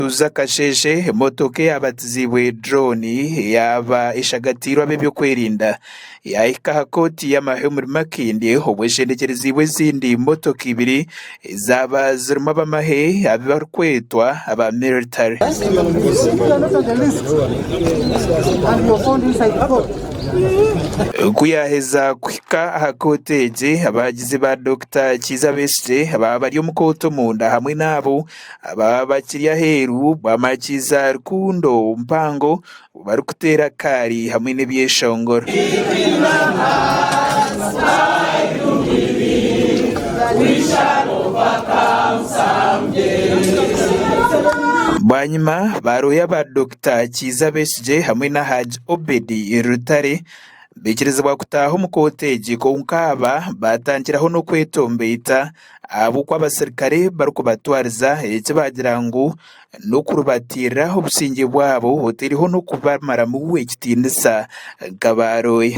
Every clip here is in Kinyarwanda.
Zakasheshe motoke yabatizibwe drone yaba ishagatirwa byo kwerinda yaika hakoti y'amahemuri makindi obweshendekerezibwe zindi motoka ibiri zaba zirimo abamahe abibarkwetwa aba military. Kuyaheza kwika hakoteje abagize ba Dr. Kiza Besigye aba bari umukoto munda hamwe nabo aba bakiriya heru bamakiza rukundo mpango bari kutera kari hamwe n'ebyeshongoro. Banyuma baroya ba Dr. Kiza Besigye hamwe na Haji Obedi Rutare bekereza kutaha umukoteje ko nkaba batangiraho no kwetombeta abo kwa basirikare baruko batwariza ece bagira ngo no kurubatira obusinge bwabo hoteliho no kubamara mu wekitinisa gabaroye.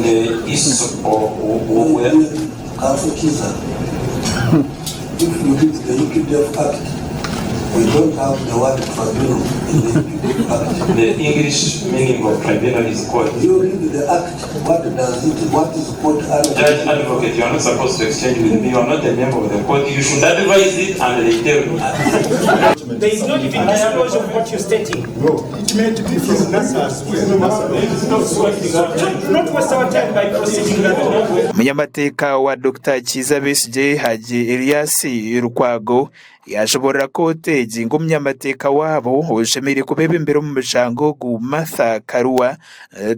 We don't have the word tribunal in the act. The English meaning of tribunal is court. You read the act, what does it, what is court? Judge, advocate, you are not supposed to exchange with me. You are not a member of the court. You should advise it and they tell me. There is not even disclosure of what you're stating. No. It meant to be from NASA. Not waste our time by proceeding that way. Munyamateka wa Dr. Kiza Besigye Haji Elias Rukwago yashobora koteje ngo munyamateka wabo oshemire kubebe imbere mu mushango gu Martha Karua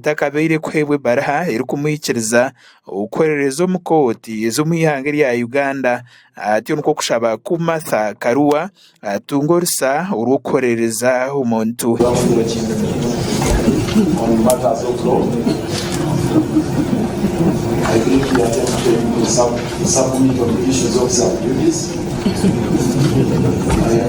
takabere kwebwe baraha iri kumwikiriza ukorerezo mu koti zo muyihangeri ya Uganda ati nuko kushaba ku Martha Karua atungorsa urukorereza umuntu. On matters of law, I think we are attempting to submit on the issues of sub-duties. I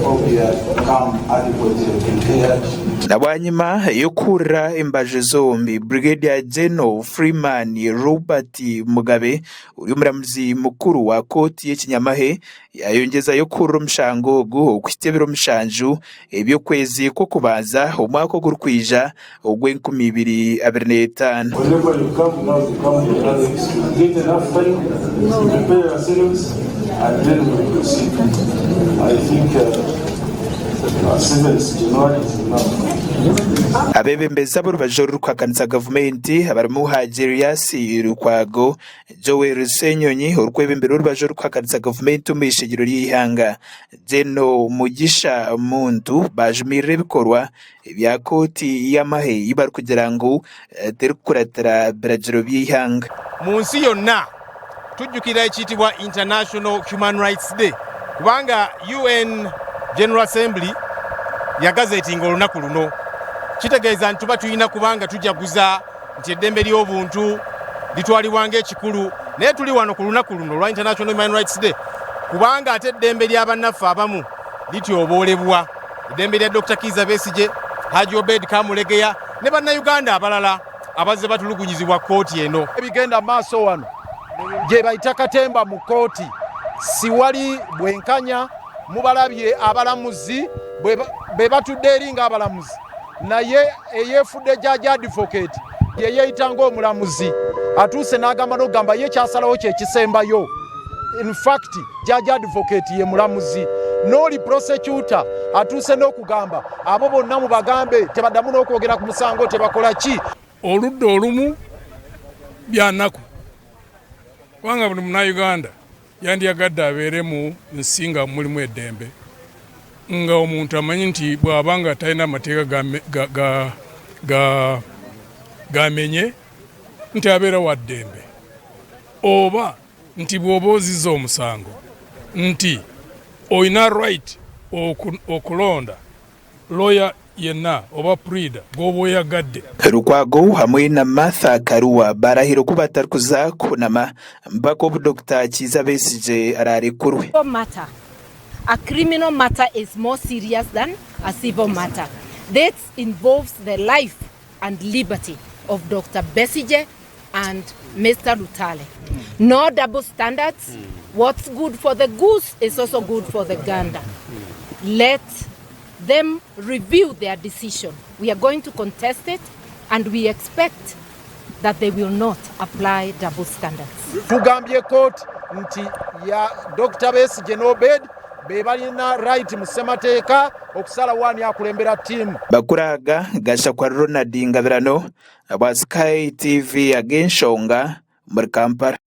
hope we have come adequately prepared. Nabanyuma yokura imbaje zombi Brigadier General Freeman Robert Mugabe uri muramuzi mukuru wa koti y'Ikinyamahe yayongeza yokura umushango go kwitebero mushanju ebyo kwezi ko kubaza umwaka gurkwija ogwe2025. Whenever you come now to come to others, get enough time to prepare yourselves and then we proceed. I think 7th January is enough. Abebembeza b'urubajoro rwakanisa gavumenti abarimu Haji Elias Rukwago Joel Senyonyi urwebembere urubajoro rwakanisa gavumenti umishigiro y'ihanga Jeno Mugisha Muntu bajumire bikorwa bya koti y'amahe ibar kugira ngo terikuratira birajiro by'ihanga munsi yonna tujjukira ekitibwa International Human Rights Day kubanga UN General Assembly yagazetinga olunaku luno kitegeeza nti tuba tulina kubanga tujaguza nti eddembe ly'obuntu litwalibwanga ekikulu naye tuli wano ku lunaku luno lwa International Human Rights Day kubanga ate eddembe ly'abannaffe abamu lityoboolebwa eddembe lya Dr. Kiza Besigye Haji Obedi Kamulegeya ne bannayuganda abalala abazze batulugunyizibwa kooti eno. Ebigenda maaso wano gye bayita katemba mu kooti siwali bwenkanya mubalabye abalamuzi be batudde eri nga abalamuzi naye eyeefudde Judge Advocate ye yeeyitanga omulamuzi atuuse n'agamba n'ogamba ye kyasalawo kye kisembayo. In fact Judge Advocate ye mulamuzi n'oli prosecutor atuuse n'okugamba abo bonna mubagambe tebaddamu n'okwogera ku musango tebakola ki. Oludda olumu byanaku kubanga buli Munnayuganda yandiyagadde abeere mu nsi nga mulimu eddembe nga omuntu amanyi nti bw'abanga talina amateeka gamenye nti abeera wa ddembe oba nti bw'oba ozizza omusango nti olina right okulonda lawyer yenna oba prida gwoba oyagadde. Rukwago hamwe na Martha Karua barahira ko batarukuza kunama mpaka Dr. Kiza Besigye ararekurwe. A criminal matter is more serious than a civil matter. That involves the life and liberty of Dr. Besigye and Mr. Lutale. No double standards. What's good for the goose is also good for the gander. Let them review their decision. We are going to contest it, and we expect that they will not apply double standards. Tugambye court nti ya Dr. Besigye n'Obed be balina right mu ssemateeka okusala wani akulembera team. Bakuraga gasha kwa Ronald Ngabirano, aba Sky TV ag'Enshonga muri Kampala.